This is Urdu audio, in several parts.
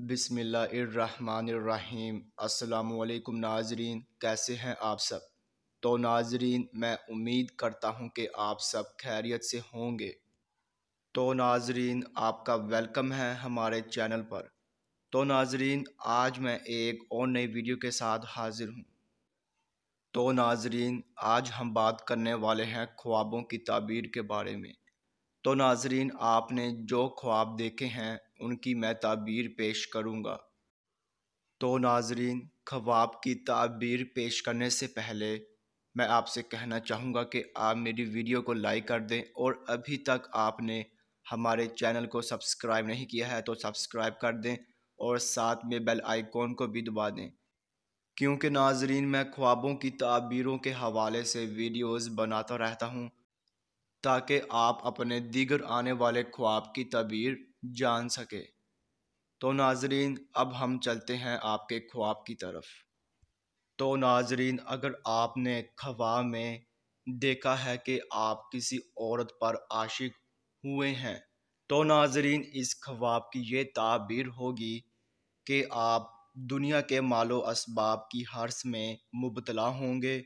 بسم اللہ الرحمن الرحیم۔ السلام علیکم ناظرین، کیسے ہیں آپ سب؟ تو ناظرین، میں امید کرتا ہوں کہ آپ سب خیریت سے ہوں گے۔ تو ناظرین، آپ کا ویلکم ہے ہمارے چینل پر۔ تو ناظرین، آج میں ایک اور نئی ویڈیو کے ساتھ حاضر ہوں۔ تو ناظرین، آج ہم بات کرنے والے ہیں خوابوں کی تعبیر کے بارے میں۔ تو ناظرین، آپ نے جو خواب دیکھے ہیں ان کی میں تعبیر پیش کروں گا۔ تو ناظرین، خواب کی تعبیر پیش کرنے سے پہلے میں آپ سے کہنا چاہوں گا کہ آپ میری ویڈیو کو لائک کر دیں، اور ابھی تک آپ نے ہمارے چینل کو سبسکرائب نہیں کیا ہے تو سبسکرائب کر دیں، اور ساتھ میں بیل آئیکن کو بھی دبا دیں، کیونکہ ناظرین میں خوابوں کی تعبیروں کے حوالے سے ویڈیوز بناتا رہتا ہوں تاکہ آپ اپنے دیگر آنے والے خواب کی تعبیر جان سکے۔ تو ناظرین، اب ہم چلتے ہیں آپ کے خواب کی طرف۔ تو ناظرین، اگر آپ نے خواب میں دیکھا ہے کہ آپ کسی عورت پر عاشق ہوئے ہیں تو ناظرین اس خواب کی یہ تعبیر ہوگی کہ آپ دنیا کے مال و اسباب کی ہرس میں مبتلا ہوں گے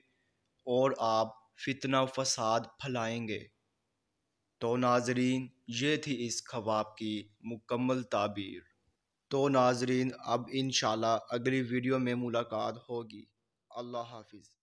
اور آپ فتنہ و فساد پھیلائیں گے۔ تو ناظرین، یہ تھی اس خواب کی مکمل تعبیر۔ تو ناظرین، اب انشاءاللہ اگلی ویڈیو میں ملاقات ہوگی۔ اللہ حافظ۔